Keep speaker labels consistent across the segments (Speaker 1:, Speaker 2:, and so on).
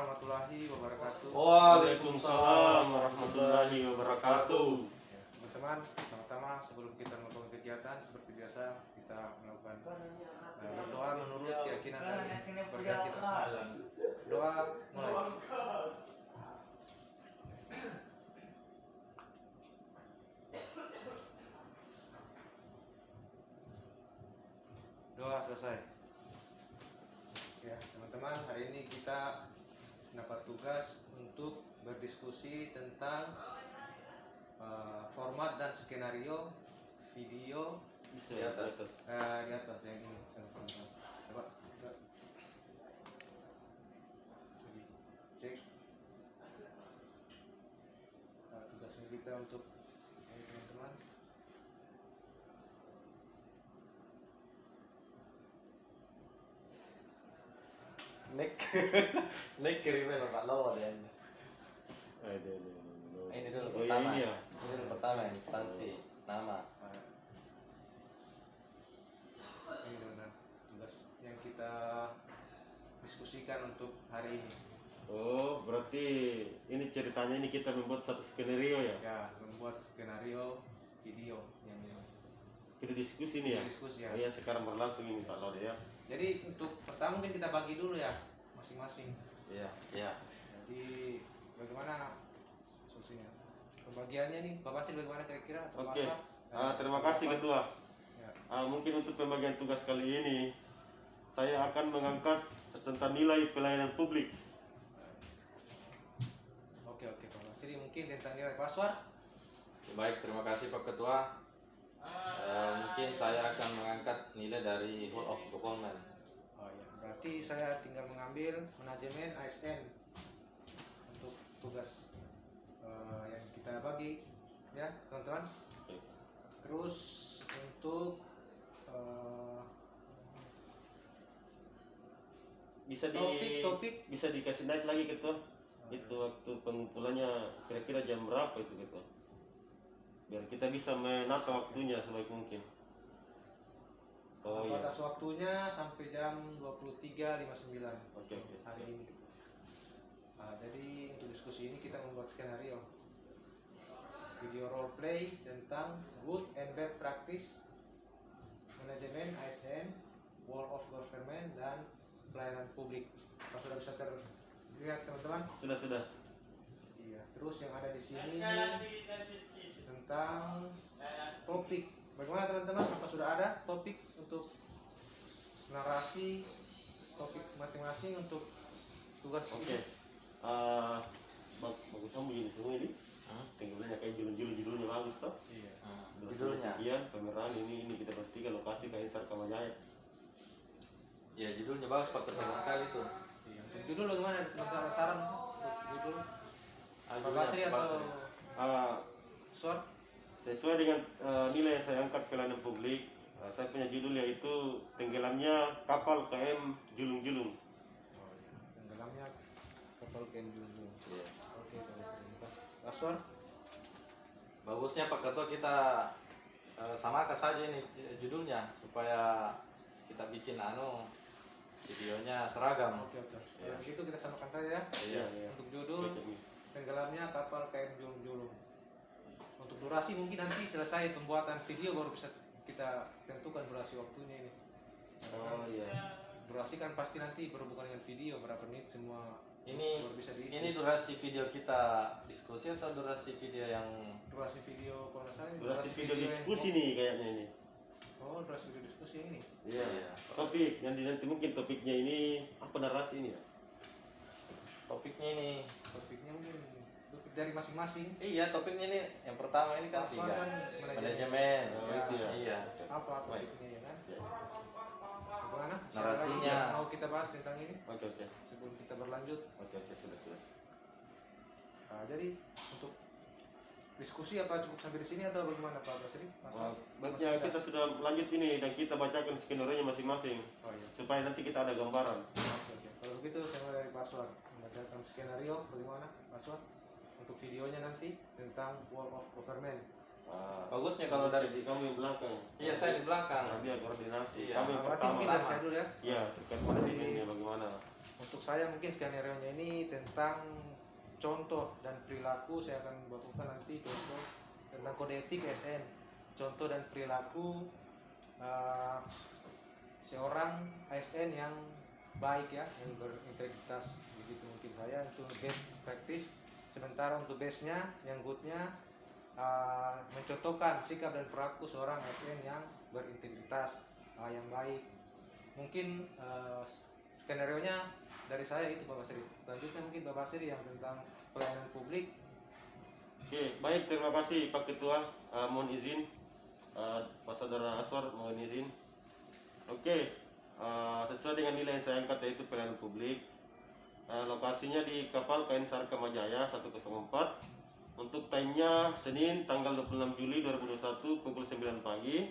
Speaker 1: warahmatullahi wabarakatuh.
Speaker 2: Waalaikumsalam warahmatullahi wabarakatuh.
Speaker 1: Ya, teman-teman, pertama-tama sebelum kita melakukan kegiatan seperti biasa kita melakukan berdoa menurut keyakinan dan kepercayaan kita masing-masing. Doa mulai. Doa selesai. Ya, teman-teman, hari ini kita dapat tugas untuk berdiskusi tentang format dan skenario video
Speaker 2: Bisa di atas.
Speaker 1: di atas yang ini. Coba cek tugasnya kita untuk ini, teman-teman.
Speaker 3: Nek kirimnya Pak Lawan ya. Ini dulu pertama.
Speaker 2: Ini ya.
Speaker 3: Ini dulu pertama instansi nama.
Speaker 1: Ini benar tugas yang kita diskusikan untuk hari ini.
Speaker 2: Oh, berarti ini ceritanya ini kita membuat satu skenario ya?
Speaker 1: Ya, membuat skenario video yang ini.
Speaker 2: Kita diskusi nih ya?
Speaker 1: Kita diskusi ya.
Speaker 2: Oh iya, sekarang berlangsung ini Pak Lode ya.
Speaker 1: Jadi untuk pertama mungkin kita bagi dulu ya masing-masing.
Speaker 3: Iya, iya.
Speaker 1: Jadi bagaimana solusinya? Pembagiannya nih, Bapak Sri bagaimana kira-kira?
Speaker 2: Oke.
Speaker 1: Termasuk-
Speaker 2: Terima kasih Ketua.
Speaker 1: Ya.
Speaker 2: Mungkin untuk pembagian tugas kali ini saya akan mengangkat tentang nilai pelayanan publik.
Speaker 1: Oke, Bapak Sri mungkin tentang nilai password.
Speaker 3: Baik, terima kasih Pak Ketua. Mungkin saya akan mengangkat nilai dari whole of government.
Speaker 1: Oh ya, berarti saya tinggal mengambil manajemen ASN untuk tugas yang kita bagi ya teman-teman.
Speaker 2: Oke.
Speaker 1: Terus untuk topik
Speaker 2: bisa dikasih naik lagi Ketua. Itu waktu pengumpulannya kira-kira jam berapa itu Ketua? Biar kita bisa menata waktunya sebaik mungkin. Oh iya.
Speaker 1: batas waktunya sampai jam 23.59
Speaker 2: Oke.
Speaker 1: hari ini. Jadi untuk diskusi ini kita membuat skenario video role play tentang good and bad practice manajemen ASN, world of government dan pelayanan publik. Apa sudah bisa terlihat teman-teman?
Speaker 2: Sudah.
Speaker 1: Iya. Terus yang ada di sini tentang topik. Bagaimana teman-teman? Apa sudah ada topik untuk narasi topik masing-masing untuk tugas
Speaker 2: Oke.
Speaker 1: ini?
Speaker 2: Bagus kamu ini semua ini. Tinggalnya kayak judulnya bagus toh.
Speaker 1: Iya.
Speaker 3: Judulnya.
Speaker 2: Sekian pemeran ini kita bertiga lokasi ke Insar Kamajaya.
Speaker 3: Ya, judulnya bagus Pak Ketua kali itu.
Speaker 1: Iya. Untuk judul bagaimana? Teman-teman saran untuk judul? Pak
Speaker 3: Judulnya
Speaker 1: Basri
Speaker 3: Pak
Speaker 1: atau
Speaker 3: Basri.
Speaker 1: Sword?
Speaker 2: Sesuai dengan nilai yang saya angkat pelayanan publik, saya punya judul yaitu tenggelamnya kapal KM Julung-Julung.
Speaker 1: Oh iya. Tenggelamnya kapal KM Julung.
Speaker 3: Iya.
Speaker 1: Oke, Pak Sword?
Speaker 3: Bagusnya Pak Ketua kita samakan saja ini judulnya supaya kita bikin videonya seragam.
Speaker 1: Oke.
Speaker 3: Iya.
Speaker 1: Kalau gitu kita samakan saja ya.
Speaker 3: Iya.
Speaker 1: Untuk judul tenggelamnya kapal KM Julung-Julung. Untuk durasi mungkin nanti selesai pembuatan video baru bisa kita tentukan durasi waktunya ini.
Speaker 2: Oh iya.
Speaker 1: Durasi kan pasti nanti berhubungan dengan video berapa menit semua
Speaker 3: Ini
Speaker 1: baru bisa diisi.
Speaker 3: ini durasi video kita diskusi atau durasi video yang
Speaker 1: Durasi video kalau nggak salah ini
Speaker 2: Durasi video
Speaker 1: yang-
Speaker 2: diskusi nih kayaknya ini.
Speaker 1: Oh, durasi video diskusi yang ini.
Speaker 2: Iya. Topik yang nanti mungkin topiknya ini apa narasi ini ya?
Speaker 3: topiknya ini?
Speaker 1: Topiknya mungkin topik dari masing-masing.
Speaker 3: Iya, topiknya ini yang pertama ini kan
Speaker 1: Password
Speaker 3: 3.
Speaker 1: kan
Speaker 3: Manajemen.
Speaker 2: Oh, itu ya.
Speaker 3: Iya.
Speaker 1: Apa
Speaker 3: Baik.
Speaker 1: topiknya ya kan?
Speaker 2: Ya.
Speaker 1: Bagaimana?
Speaker 3: Narasinya.
Speaker 1: Yang mau kita bahas tentang ini
Speaker 2: Oke.
Speaker 1: sebelum kita berlanjut.
Speaker 2: Sudah.
Speaker 1: Jadi untuk diskusi apa cukup sampai di sini atau bagaimana Pak Basri?
Speaker 2: Baiknya kita sudah lanjut ini dan kita bacakan skenario masing-masing
Speaker 1: Oh iya.
Speaker 2: supaya nanti kita ada gambaran.
Speaker 1: Oke. Kalau begitu saya mulai dari password membacakan skenario bagaimana password untuk videonya nanti tentang world of government
Speaker 3: Bagusnya kalau dari
Speaker 2: jadi kamu yang belakang.
Speaker 3: iya saya di belakang.
Speaker 2: Nah, dia koordinasi.
Speaker 3: Iya.
Speaker 2: Kamu yang
Speaker 1: Berarti
Speaker 2: pertama.
Speaker 1: mungkin dari saya dulu ya.
Speaker 2: Iya, terkait manajemennya bagaimana?
Speaker 1: Untuk saya mungkin skenario-nya ini tentang contoh dan perilaku. Saya akan bawakan nanti contoh tentang kode etik SN, contoh dan perilaku seorang ASN yang baik ya, yang berintegritas. Begitu mungkin saya untuk best practice. Sementara untuk base-nya, yang good-nya mencontohkan sikap dan perilaku seorang ASN yang berintegritas, yang baik. Mungkin skenario-nya dari saya itu Pak Basri. Selanjutnya mungkin Pak Basri yang tentang pelayanan publik.
Speaker 2: Oke, baik, terima kasih Pak Ketua. Mohon izin, Pak Saudara Aswar mohon izin. Oke, sesuai dengan nilai yang saya angkat yaitu pelayanan publik. Lokasinya di kapal KN SAR Kamajaya 104. Untuk time-nya Senin tanggal 26 Juli 2021 pukul 9 pagi.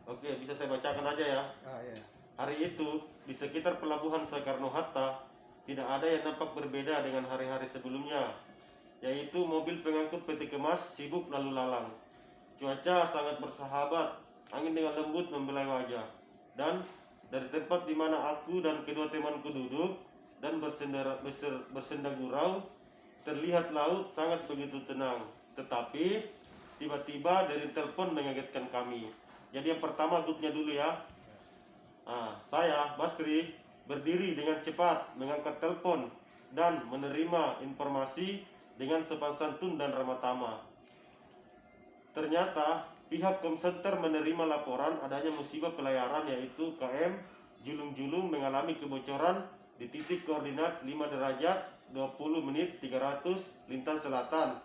Speaker 2: Oke, bisa saya bacakan aja ya.
Speaker 1: Iya.
Speaker 2: Hari itu di sekitar pelabuhan Soekarno-Hatta tidak ada yang nampak berbeda dengan hari-hari sebelumnya, yaitu mobil pengangkut peti kemas sibuk lalu lalang. Cuaca sangat bersahabat, angin dengan lembut membelai wajah. Dan dari tempat di mana aku dan kedua temanku duduk dan bersenda gurau, terlihat laut sangat begitu tenang. Tetapi tiba-tiba dari telepon mengagetkan kami. Jadi yang pertama good-nya dulu ya. Saya, Basri, berdiri dengan cepat mengangkat telepon dan menerima informasi dengan sopan santun dan ramah tamah. Ternyata pihak call center menerima laporan adanya musibah pelayaran yaitu KM Julung-Julung mengalami kebocoran di titik koordinat 5 derajat 20 menit 300 Lintang Selatan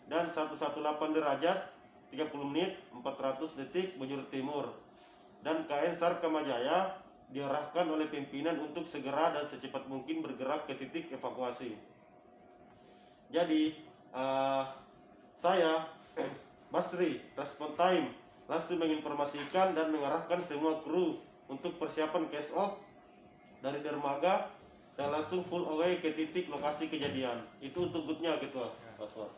Speaker 2: dan 118 derajat 30 menit 400 detik Bujur Timur. Dan KN SAR Kamajaya diarahkan oleh pimpinan untuk segera dan secepat mungkin bergerak ke titik evakuasi. Jadi saya Basri respon time langsung menginformasikan dan mengarahkan semua kru untuk persiapan case off dari dermaga dan langsung full away ke titik lokasi kejadian. Itu untuk good-nya Ketua Aswar.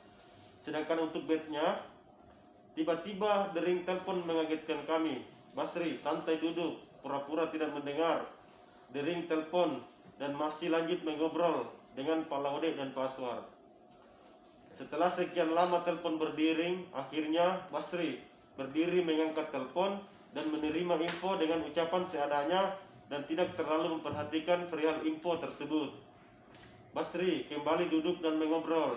Speaker 2: Sedangkan untuk bad-nya, tiba-tiba dering telepon mengagetkan kami. Basri santai duduk, pura-pura tidak mendengar dering telepon dan masih lanjut mengobrol dengan Pak Laude dan Pak Aswar. Setelah sekian lama telepon berdering, akhirnya Basri berdiri mengangkat telepon dan menerima info dengan ucapan seadanya dan tidak terlalu memperhatikan perihal info tersebut. Basri kembali duduk dan mengobrol.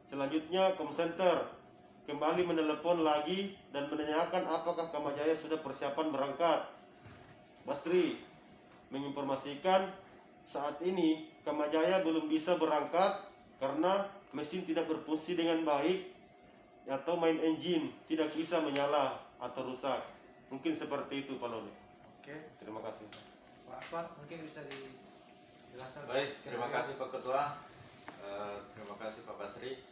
Speaker 2: Selanjutnya call center kembali menelepon lagi dan menanyakan apakah Kamajaya sudah persiapan berangkat. Basri menginformasikan saat ini Kamajaya belum bisa berangkat karena mesin tidak berfungsi dengan baik atau main engine tidak bisa menyala atau rusak. Mungkin seperti itu Pak Lode.
Speaker 1: Oke.
Speaker 2: Terima kasih.
Speaker 1: Pak Aswar mungkin bisa dijelaskan.
Speaker 3: Baik, terima kasih Pak Ketua. Terima kasih Pak Basri.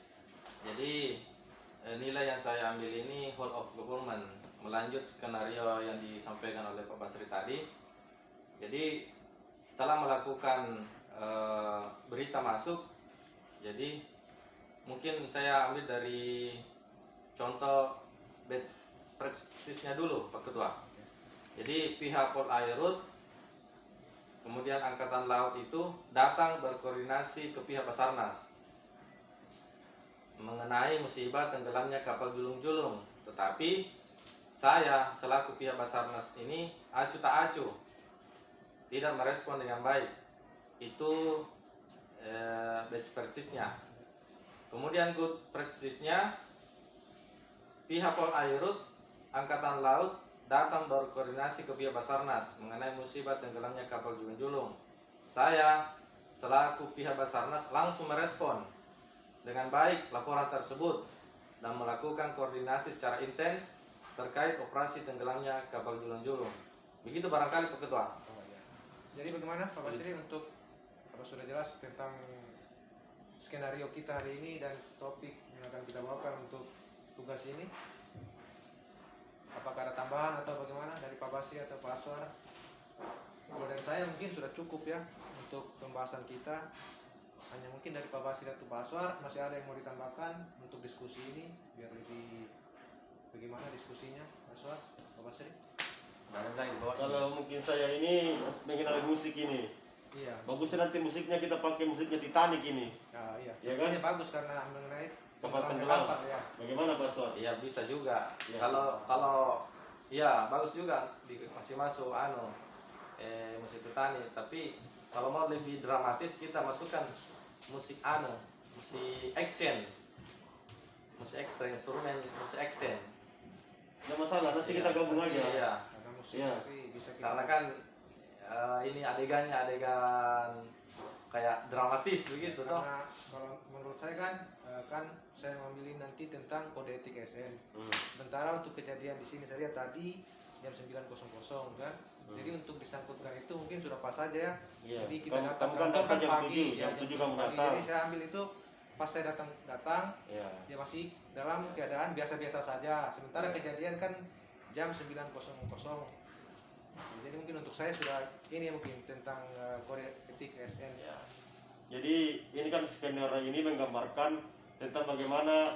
Speaker 3: Jadi nilai yang saya ambil ini whole of government, melanjut skenario yang disampaikan oleh Pak Basri tadi. Jadi setelah melakukan berita masuk, jadi mungkin saya ambil dari contoh bad practice-nya dulu Pak Ketua. Jadi pihak Pol Airut kemudian Angkatan Laut itu datang berkoordinasi ke pihak Basarnas mengenai musibah tenggelamnya kapal Julung-Julung. Tetapi saya selaku pihak Basarnas ini acuh tak acuh, tidak merespon dengan baik. Itu bad practice-nya. Kemudian good practice-nya, pihak Pol Airut Angkatan Laut datang berkoordinasi ke pihak Basarnas mengenai musibah tenggelamnya kapal Julung-Julung. Saya selaku pihak Basarnas langsung merespon dengan baik laporan tersebut dan melakukan koordinasi secara intens terkait operasi tenggelamnya kapal Julung-Julung. Begitu barangkali Pak Ketua.
Speaker 1: Jadi bagaimana Pak Basri untuk kalau sudah jelas tentang skenario kita hari ini dan topik yang akan kita bawakan untuk tugas ini? Apakah ada tambahan atau bagaimana dari Pak Basri atau Pak Aswar? Kalau dari saya mungkin sudah cukup ya untuk pembahasan kita. Hanya mungkin dari Pak Basri atau Pak Aswar masih ada yang mau ditambahkan untuk diskusi ini biar lebih Bagaimana diskusinya, Mas Suat, Bapak Sri?
Speaker 3: Jangan lagi bawa ini.
Speaker 2: Kalau mungkin saya ini mengenal musik ini,
Speaker 1: Iya.
Speaker 2: bagusnya nanti musiknya kita pakai musiknya Titanic ini.
Speaker 1: Nah, iya.
Speaker 2: Ya kan?
Speaker 1: Ini bagus karena mengenai
Speaker 2: Kapal
Speaker 1: tenggelamnya
Speaker 2: tenggelam.
Speaker 1: kapal, ya.
Speaker 2: Bagaimana Pak Suat?
Speaker 3: Iya bisa juga.
Speaker 2: Ya.
Speaker 3: Kalau iya bagus juga masih masuk musik Titanic. Tapi kalau mau lebih dramatis kita masukkan musik musik action, musik ekstra instrumen, musik action.
Speaker 2: Nggak masalah, nanti
Speaker 3: Iya,
Speaker 2: kita gabung
Speaker 3: nanti,
Speaker 2: aja.
Speaker 3: Iya.
Speaker 1: Karena musik
Speaker 2: Iya.
Speaker 1: tapi bisa kita
Speaker 3: Karena kan ini adegannya adegan kayak dramatis begitu toh.
Speaker 1: karena kalau menurut saya kan kan saya memilih nanti tentang kode etik SN. Sementara untuk kejadian di sini saya lihat tadi jam 9.00 kan. Jadi untuk disangkutkan itu mungkin sudah pas saja ya.
Speaker 2: Iya.
Speaker 1: Jadi kita
Speaker 2: Kamu
Speaker 1: datang
Speaker 2: kan
Speaker 1: kantor
Speaker 2: datang jam
Speaker 1: pagi,
Speaker 2: 7, jam 7 kamu
Speaker 1: pagi.
Speaker 2: datang.
Speaker 1: Jadi saya ambil itu pas saya datang
Speaker 2: Iya.
Speaker 1: ya masih dalam keadaan biasa-biasa saja. Sementara
Speaker 2: Ya.
Speaker 1: kejadian kan jam 9.00. Jadi mungkin untuk saya sudah ini mungkin tentang kode etik SN.
Speaker 2: Ya. Jadi ini kan skenario ini menggambarkan tentang bagaimana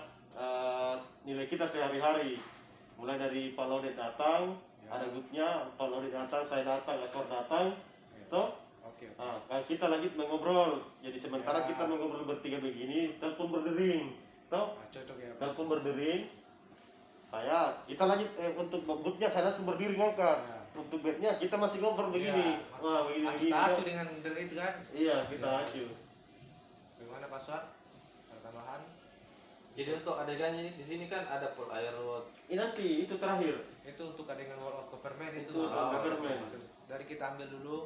Speaker 2: nilai kita sehari-hari. Mulai dari Pak Laude datang,
Speaker 1: Ya.
Speaker 2: ada grupnya, Pak Laude datang, saya datang, Asor datang,
Speaker 1: Ya.
Speaker 2: toh.
Speaker 1: Oke.
Speaker 2: Nah, kalau kita lanjut mengobrol. Jadi sementara
Speaker 1: Ya.
Speaker 2: kita mengobrol bertiga begini, telepon berdering, toh.
Speaker 1: Nah, cocok ya. Pak.
Speaker 2: Telepon berdering. Kita lanjut untuk grupnya saya langsung berdiri ngangkat.
Speaker 1: Ya.
Speaker 2: Untuk bednya kita masih ngobrol begini.
Speaker 1: Ya.
Speaker 2: Wah, begini.
Speaker 1: Kita acu dengan dari itu kan.
Speaker 2: Iya, kita
Speaker 1: Ya.
Speaker 2: acu.
Speaker 1: Bagaimana Pak Suat? Ada tambahan?
Speaker 3: Jadi untuk adegannya di sini kan ada Paul Ayrut.
Speaker 2: Ini nanti itu terakhir.
Speaker 1: Itu untuk adegan wall of government itu.
Speaker 2: Itu government.
Speaker 1: Dari kita ambil dulu.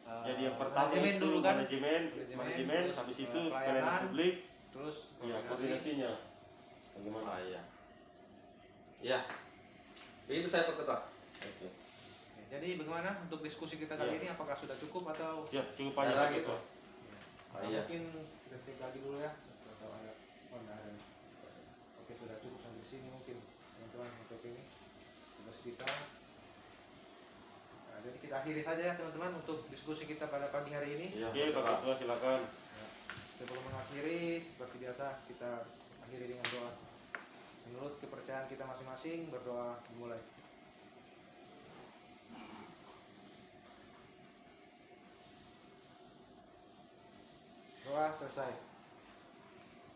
Speaker 2: Jadi yang pertama
Speaker 1: manajemen
Speaker 2: itu
Speaker 1: dulu kan.
Speaker 2: manajemen,
Speaker 1: terus,
Speaker 2: habis itu
Speaker 1: pelayanan,
Speaker 2: pelayanan publik,
Speaker 1: terus
Speaker 2: ya koordinasinya. Bagaimana?
Speaker 3: Oh iya. Iya. Itu saya Pak Ketua.
Speaker 2: Oke.
Speaker 1: Jadi bagaimana untuk diskusi kita kali
Speaker 2: Ya.
Speaker 1: ini? Apakah sudah cukup atau
Speaker 2: Ya, cukup
Speaker 3: Ada
Speaker 2: aja
Speaker 3: lagi,
Speaker 2: gitu.
Speaker 3: Pak.
Speaker 1: Nah,
Speaker 3: iya.
Speaker 1: mungkin kita cek lagi dulu ya. Atau ada nggak ada. Oke, sudah cukup sampai sini mungkin teman-teman untuk ini tugas kita. Nah, jadi kita akhiri saja ya teman-teman untuk diskusi kita pada pagi hari ini.
Speaker 3: Iya.
Speaker 2: Oke, Pak Ketua silakan.
Speaker 1: Ya, sebelum mengakhiri, seperti biasa kita akhiri dengan doa. Menurut kepercayaan kita masing-masing, berdoa dimulai. Doa selesai.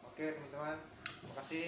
Speaker 1: Oke teman-teman, terima kasih.